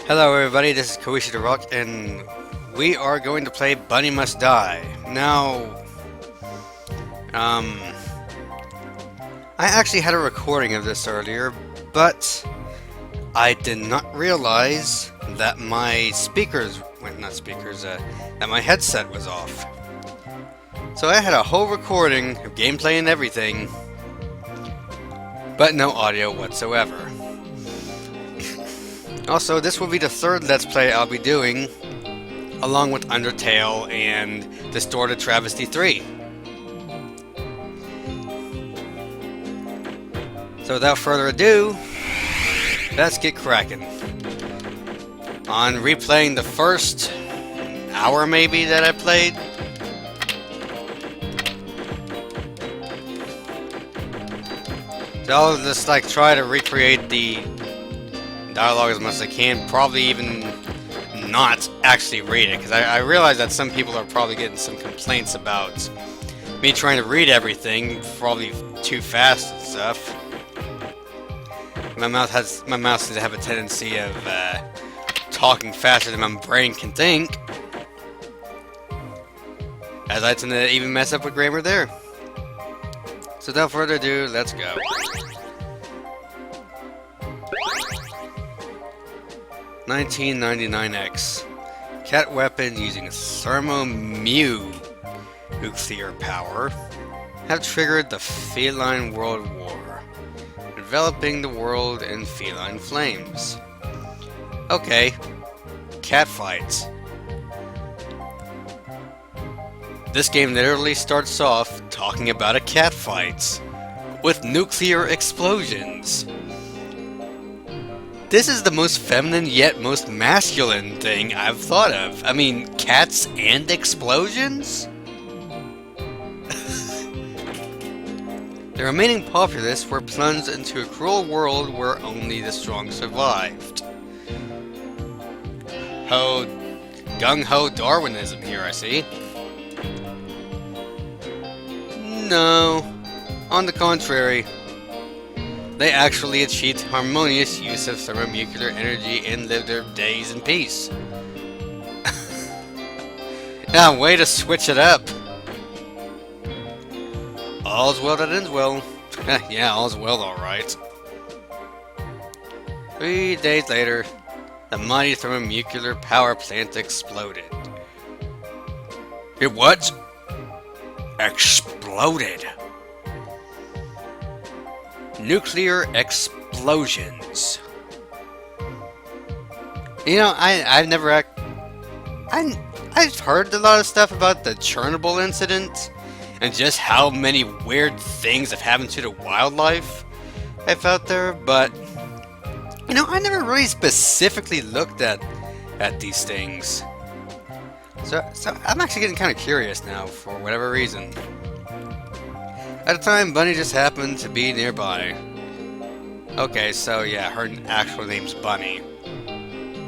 Hello everybody, this is Koichi the Rock, and we are going to play Bunny Must Die. Now, I actually had a recording of this earlier, but I did not realize that my that my headset was off. So I had a whole recording of gameplay and everything, but no audio whatsoever. Also, this will be the third Let's Play I'll be doing, along with Undertale and Distorted Travesty 3. So without further ado, let's get cracking on replaying the first hour maybe that I played. So I'll just try to recreate the dialogue as much as I can, probably even not actually read it, because I realize that some people are probably getting some complaints about me trying to read everything, probably too fast and stuff. My mouth seems to have a tendency of talking faster than my brain can think, as I tend to even mess up with grammar there. So without further ado, let's go. $19.99X. Cat weapon using Thermo-Mew nuclear power have triggered the Feline World War, enveloping the world in feline flames. Okay, cat fights. This game literally starts off talking about a cat fight with nuclear explosions. This is the most feminine yet most masculine thing I've thought of. I mean, cats and explosions? The remaining populace were plunged into a cruel world where only the strong survived. Gung-ho Darwinism here, I see. No, on the contrary. They actually achieved harmonious use of thermonuclear energy and lived their days in peace. Now, way to switch it up. All's well that ends well. Yeah, all's well, alright. 3 days later, the mighty thermonuclear power plant exploded. It what? Exploded. Nuclear explosions. You know, I've heard a lot of stuff about the Chernobyl incident and just how many weird things have happened to the wildlife out there, but you know, I never really specifically looked at these things. So I'm actually getting kind of curious now for whatever reason. At the time, Bunny just happened to be nearby. Okay, so yeah, her actual name's Bunny.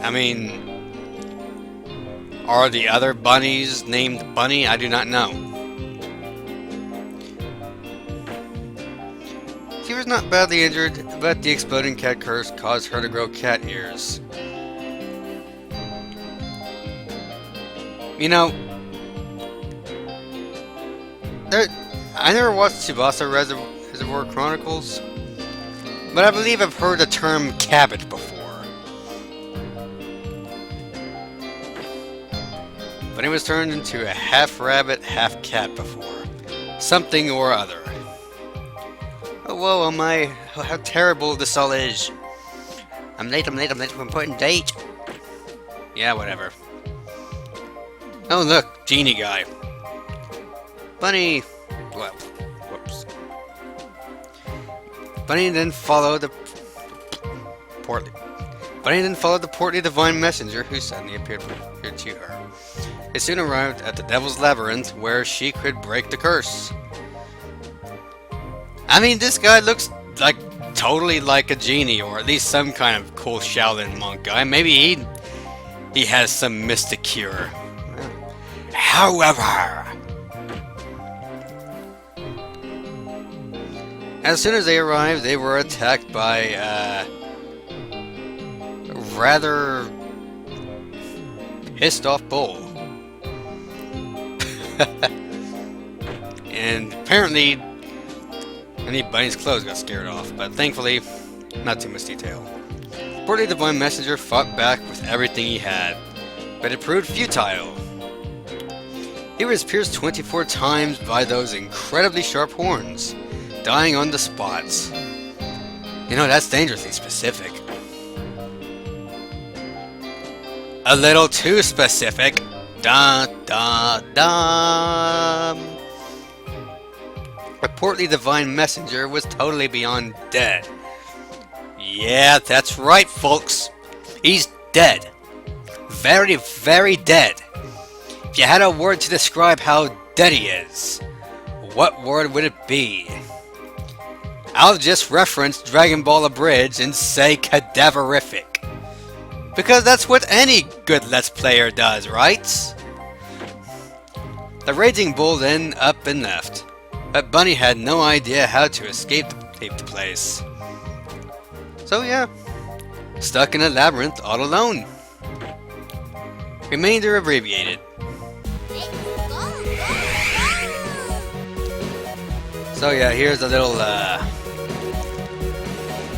I mean, are the other bunnies named Bunny? I do not know. She was not badly injured, but the exploding cat curse caused her to grow cat ears. You know, I never watched Tsubasa Reservoir Chronicles, but I believe I've heard the term cabbage before. But he was turned into a half rabbit, half cat before. Something or other. Oh, whoa, oh my, oh, how terrible this all is. I'm late for an important date. Yeah, whatever. Oh, look, genie guy. Bunny. Well, whoops. Bunny then followed the portly divine messenger who suddenly appeared to her. They soon arrived at the Devil's Labyrinth, where she could break the curse. I mean, this guy looks like totally like a genie, or at least some kind of cool Shaolin monk guy. Maybe he has some mystic cure. However, as soon as they arrived, they were attacked by rather pissed off bull. And apparently, any Bunny's clothes got scared off, but thankfully, not too much detail. Portly Divine Messenger fought back with everything he had, but it proved futile. He was pierced 24 times by those incredibly sharp horns, dying on the spots. You know, that's dangerously specific. A little too specific. Da da da. A portly Divine Messenger was totally beyond dead. Yeah, that's right, folks. He's dead. Very, very dead. If you had a word to describe how dead he is, what word would it be? I'll just reference Dragon Ball Abridged and say cadaverific. Because that's what any good Let's Player does, right? The Raging Bull then up and left, but Bunny had no idea how to escape the place. So yeah, stuck in a labyrinth all alone. Remainder abbreviated. So yeah, here's a little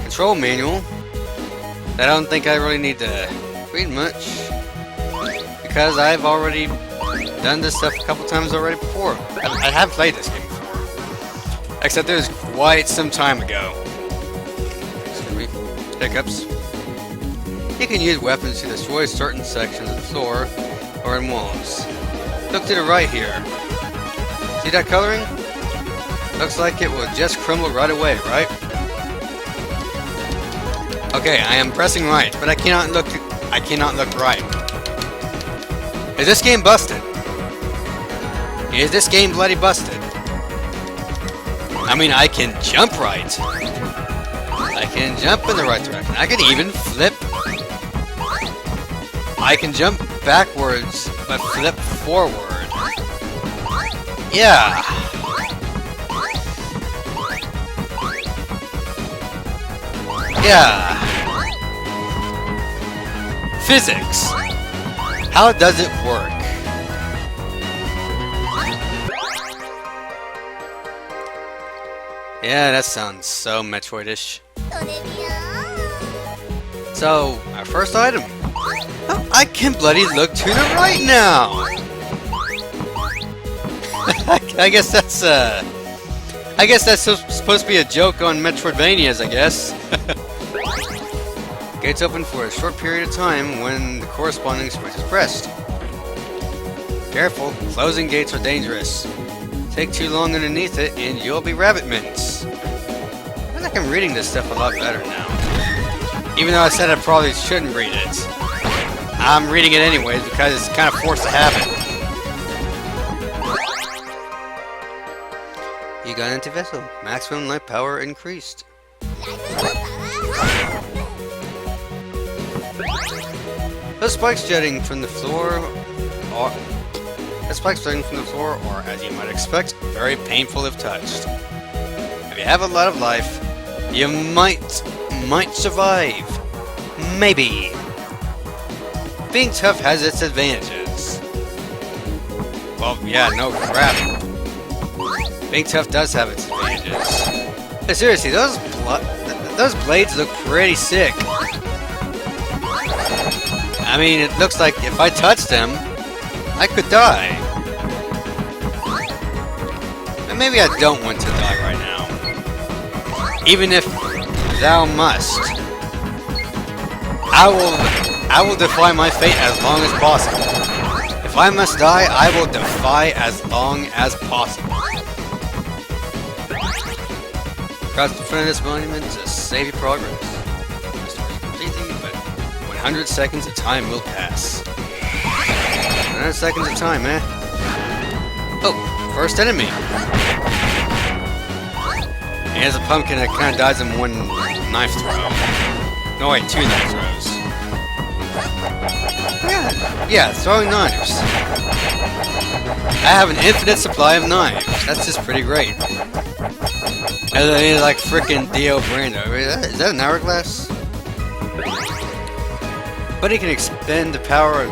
control manual that I don't think I really need to read much, because I've already done this stuff a couple times already before. I have played this game before, except it was quite some time ago. Excuse me. Hiccups. You can use weapons to destroy certain sections of the floor or in walls. Look to the right here. See that coloring? Looks like it will just crumble right away, right? Okay, I am pressing right, but I cannot look right. Is this game busted? Is this game bloody busted? I mean, I can jump right. I can jump in the right direction. I can even flip. I can jump backwards, but flip forward. Yeah. Yeah. Physics. How does it work? Yeah, that sounds so Metroid-ish. So, our first item. Oh, I can bloody look to the right now. I guess that's supposed to be a joke on Metroidvanias, I guess. Gates open for a short period of time when the corresponding switch is pressed. Careful, closing gates are dangerous. Take too long underneath it and you'll be rabbit mints. I feel like I'm reading this stuff a lot better now. Even though I said I probably shouldn't read it. I'm reading it anyways because it's kind of forced to habit. You got into vessel. Maximum light power increased. The spikes jetting from the floor are... as you might expect, very painful if touched. If you have a lot of life, you might survive. Maybe. Being tough has its advantages. Well, yeah, no crap. Being tough does have its advantages. But seriously, those blades look pretty sick. I mean, it looks like if I touch them, I could die. And maybe I don't want to die right now. Even if thou must. I will defy my fate as long as possible. If I must die, I will defy as long as possible. Across the front of this monument to save your progress. The story is completely, but 100 seconds of time will pass. 100 seconds of time, eh? Oh, first enemy. He has a pumpkin that kind of dies in one knife throw. No, wait, two knife throws. Yeah, throwing knives. I have an infinite supply of knives. That's just pretty great. And then he's like frickin' Dio Brando. Is that an hourglass? But he can expend the power of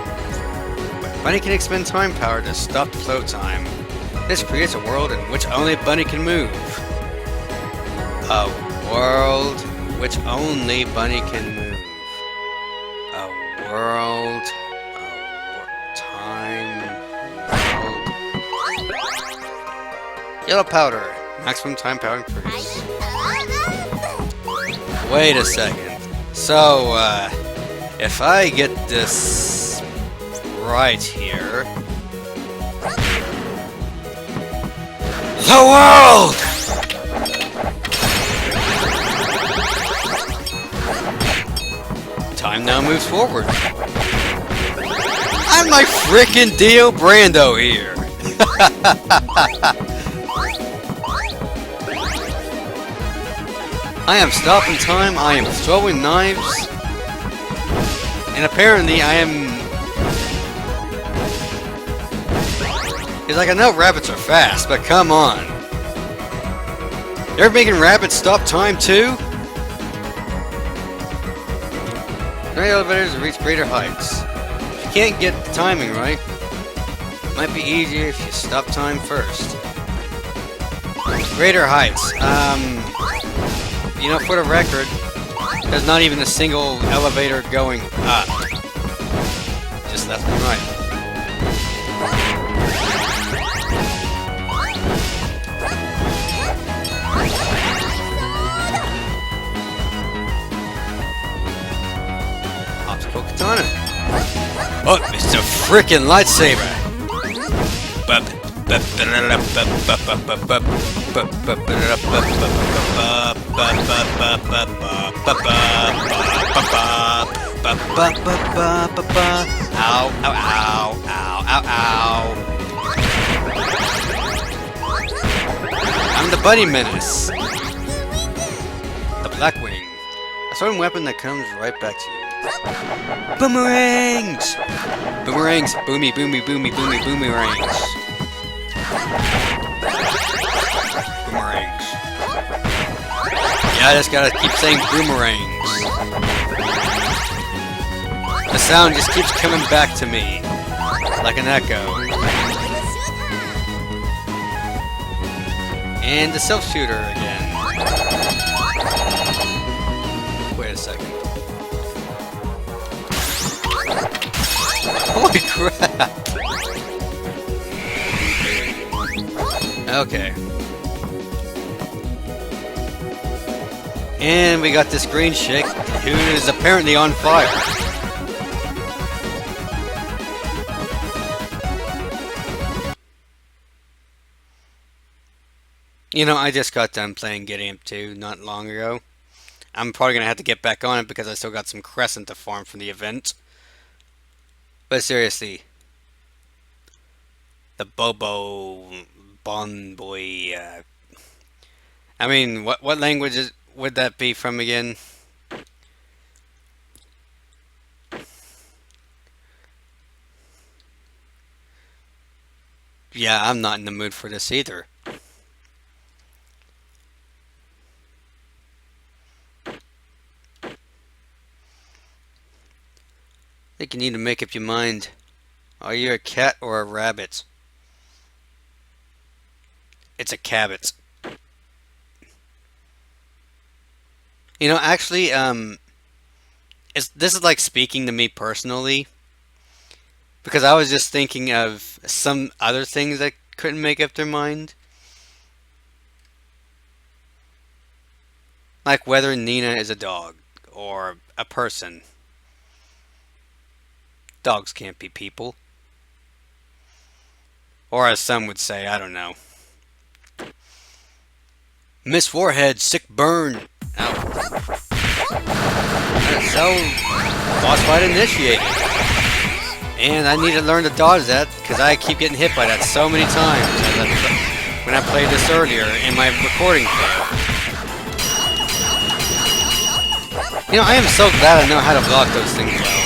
Bunny can expend time power to stop the flow time. This creates a world in which only Bunny can move. A world which only Bunny can move. A world... time... world... Yellow powder. Maximum time power increase. Wait a second. So, if I get this right here... The world! Time now moves forward. I'm like frickin' Dio Brando here. I am stopping time, I am throwing knives, and apparently I am... It's like, I know rabbits are fast, but come on. They're making rabbits stop time too? Great elevators to reach greater heights. If you can't get the timing right, it might be easier if you stop time first. Greater heights. You know, for the record, there's not even a single elevator going up. Just left and right. Obstacle katana. Oh, it's a frickin' lightsaber! Ow, ow, ow, ow, ow, ow. I'm the Bunny Menace. The Blackwing. A certain weapon that comes right back to you. Boomerangs! Boomerangs. Boomy, boomy, boomy, boomy, boomerangs. Boomerangs. Yeah, I just gotta keep saying boomerangs. The sound just keeps coming back to me. Like an echo. And the self-shooter again. Wait a second. Holy crap! Okay. And we got this green chick who is apparently on fire. You know, I just got done playing Get Amped 2 not long ago. I'm probably going to have to get back on it because I still got some Crescent to farm from the event. But seriously, the Bobo Bon Boy, I mean, what language would that be from again? Yeah, I'm not in the mood for this either. I think you need to make up your mind. Are you a cat or a rabbit? It's a cabbit. You know, actually, this is like speaking to me personally. Because I was just thinking of some other things that couldn't make up their mind. Like whether Nina is a dog or a person. Dogs can't be people. Or as some would say, I don't know. Miss Forehead, sick burn. Ow. So, boss fight initiated. And I need to learn to dodge that, because I keep getting hit by that so many times when I played this earlier in my recording fail. You know, I am so glad I know how to block those things well.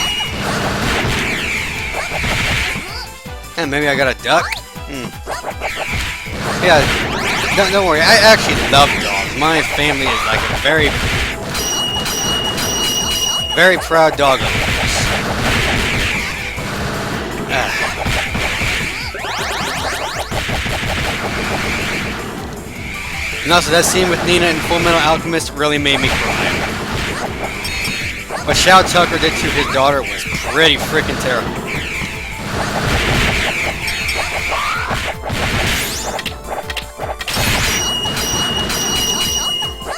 And maybe I got a duck? Yeah, don't worry, I actually love dogs. My family is like a very proud dog owners. And also, that scene with Nina in Full Metal Alchemist really made me cry. What Shao Tucker did to his daughter was pretty freaking terrible.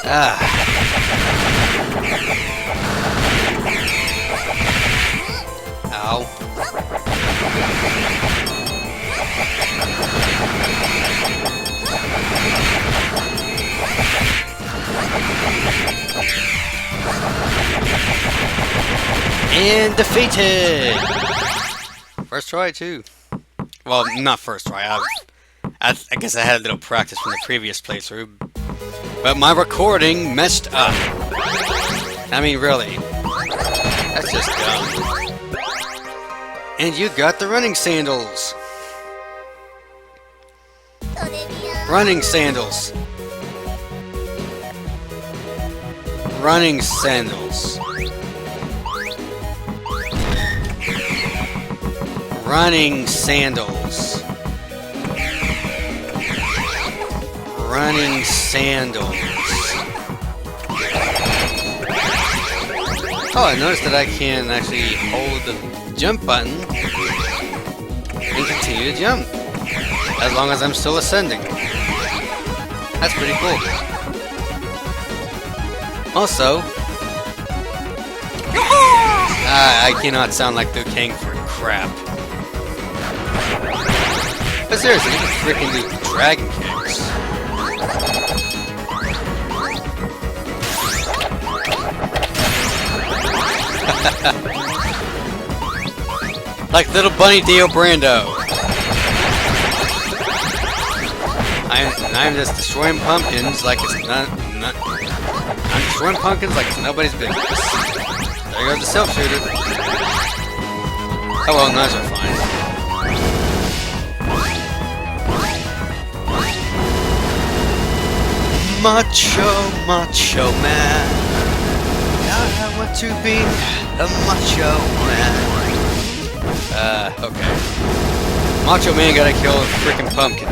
Ow. And defeated! First try, too. Well, not first try. I guess I had a little practice from the previous playthrough. But my recording messed up. I mean, really. That's just dumb. And you got the running sandals. Running sandals. Running sandals. Running sandals. Running sandals. Oh, I noticed that I can actually hold the jump button and continue to jump as long as I'm still ascending. That's pretty cool. Also, I cannot sound like Liu Kang for crap. But seriously, you can freaking do dragon kicks. Like little bunny Dio Brando. I'm just destroying pumpkins like it's I'm destroying pumpkins like it's nobody's business. There goes the self-shooter. Oh well, knives are fine. Macho man. I want to be a macho man. Okay. Macho man gotta kill a freaking pumpkin.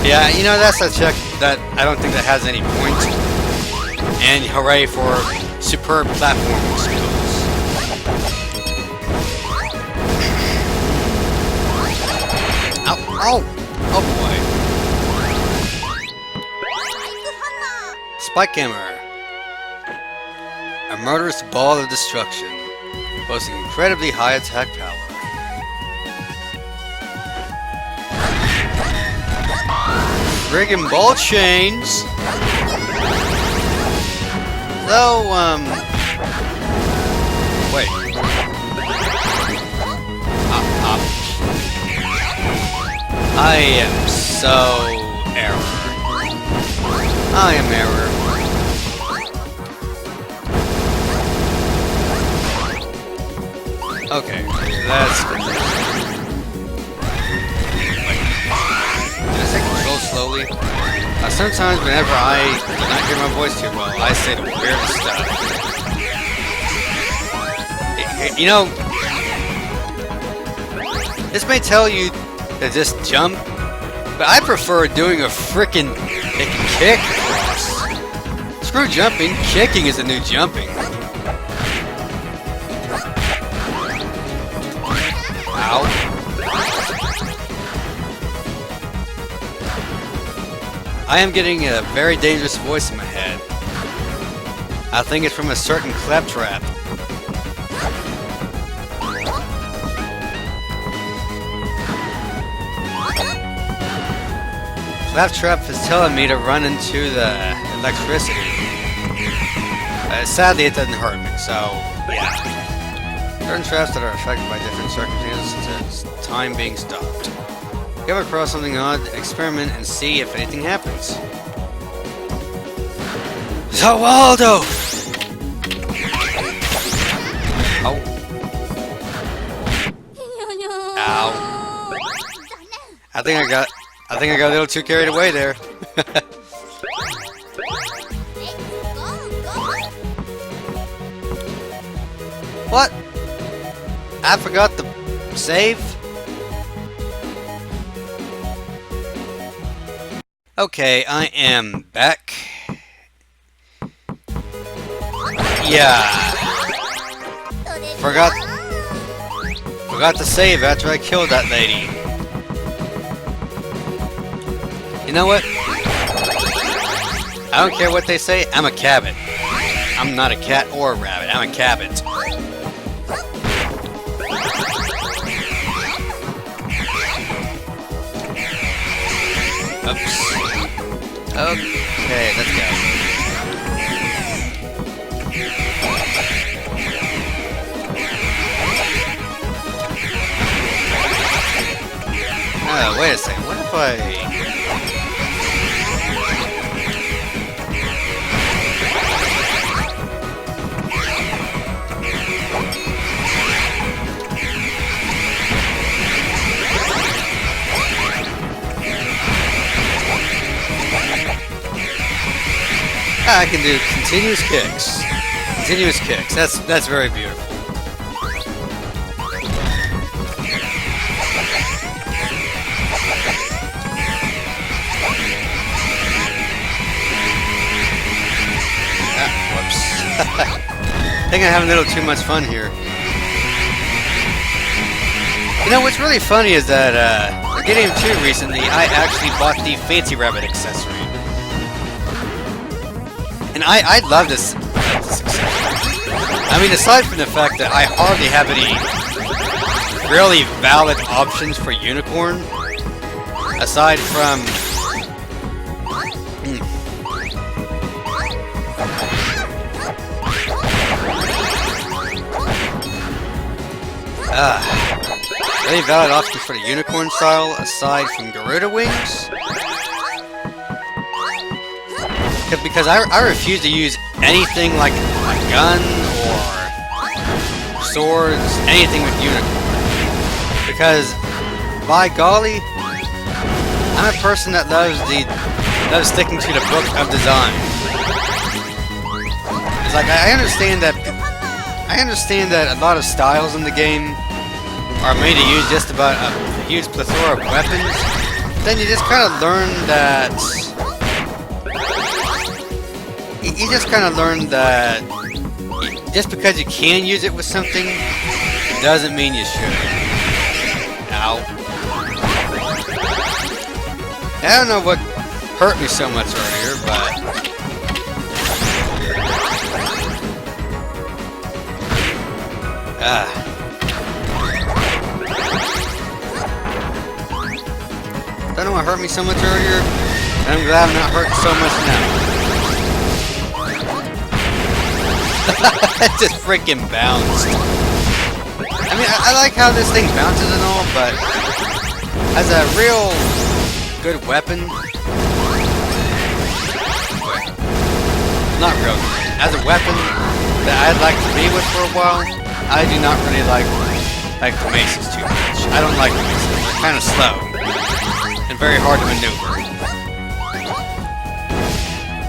Yeah, you know, that's a check that I don't think that has any point. And hooray for superb platforming skills. Ow! Ow! Oh boy. Spike Hammer. A murderous ball of destruction, boasting incredibly high attack power. Friggin' ball chains! So, wait. I am so error. I am error. Okay, that's good. As I control slowly, sometimes whenever I do not hear my voice too well, I say the weirdest stuff. You know, this may tell you to just jump, but I prefer doing a frickin' kick across. Screw jumping, kicking is the new jumping. Ow. I am getting a very dangerous voice in my head. I think it's from a certain claptrap. Claptrap is telling me to run into the electricity. Sadly, it doesn't hurt me, so yeah. Certain traps that are affected by different circumstances, such as time being stopped. If you come across something odd, experiment and see if anything happens. So Waldo! Oh. Ow. I think I got a little too carried away there. What? I forgot to save? Okay, I am back. Yeah, forgot to save after I killed that lady. You know what? I don't care what they say, I'm a cabbit. I'm not a cat or a rabbit, I'm a cabbit. Oops. Okay, let's go. Oh, wait a second, what if I can do continuous kicks. Continuous kicks. That's very beautiful. Whoops. I think I'm having a little too much fun here. You know what's really funny is that for Getting 2 recently, I actually bought the Fancy Rabbit accessory. And I love this accessory. I mean, aside from the fact that I hardly have any really valid options for Unicorn, aside from... really valid options for the Unicorn style, aside from Garuda Wings. Because I refuse to use anything like a gun or swords, anything with Unicorn. Because, by golly, I'm a person that loves sticking to the book of design. It's like I understand that a lot of styles in the game are made to use just about a huge plethora of weapons. Then you just kind of learn that. You just kind of learn that just because you can use it with something doesn't mean you should. Ow. I don't know what hurt me so much earlier, but... Don't know what hurt me so much earlier, and I'm glad I'm not hurt so much now. It just freaking bounced. I mean, I like how this thing bounces and all, but as a real good weapon, not real good. As a weapon that I'd like to be with for a while, I do not really like the maces too much. I don't like the maces. They're kind of slow and very hard to maneuver.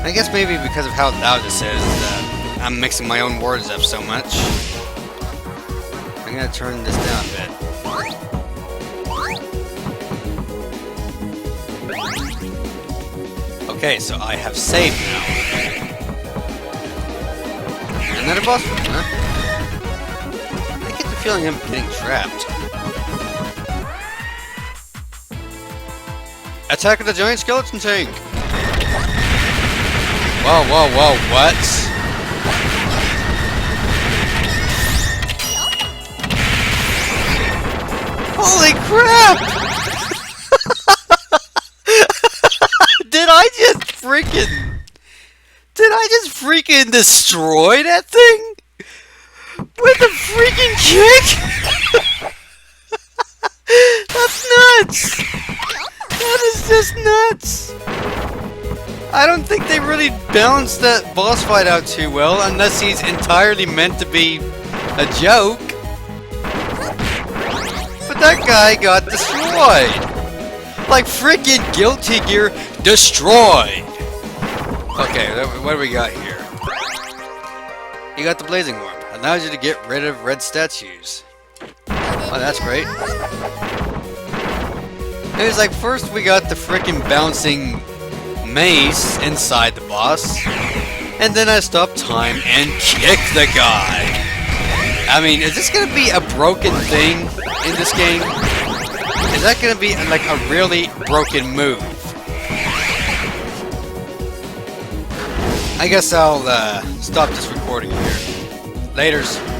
I guess maybe because of how loud this is, I'm mixing my own words up so much. I'm gonna turn this down a bit. Okay, so I have saved now. Another boss fight, huh? I get the feeling I'm getting trapped. Attack of the Giant Skeleton Tank! Whoa, whoa, whoa, what? Holy crap! Did I just freaking destroy that thing? With a freaking kick? That's nuts! That is just nuts! I don't think they really balanced that boss fight out too well, unless he's entirely meant to be a joke. But that guy got destroyed! Like freaking Guilty Gear destroyed! Okay, what do we got here? You got the Blazing Orb. Allows you to get rid of red statues. Oh, that's great. It was like, first we got the freaking bouncing mace inside the boss, and then I stop time and kick the guy. I mean, is this gonna be a broken thing in this game? Is that gonna be like a really broken move? I guess I'll stop this recording here. Laters.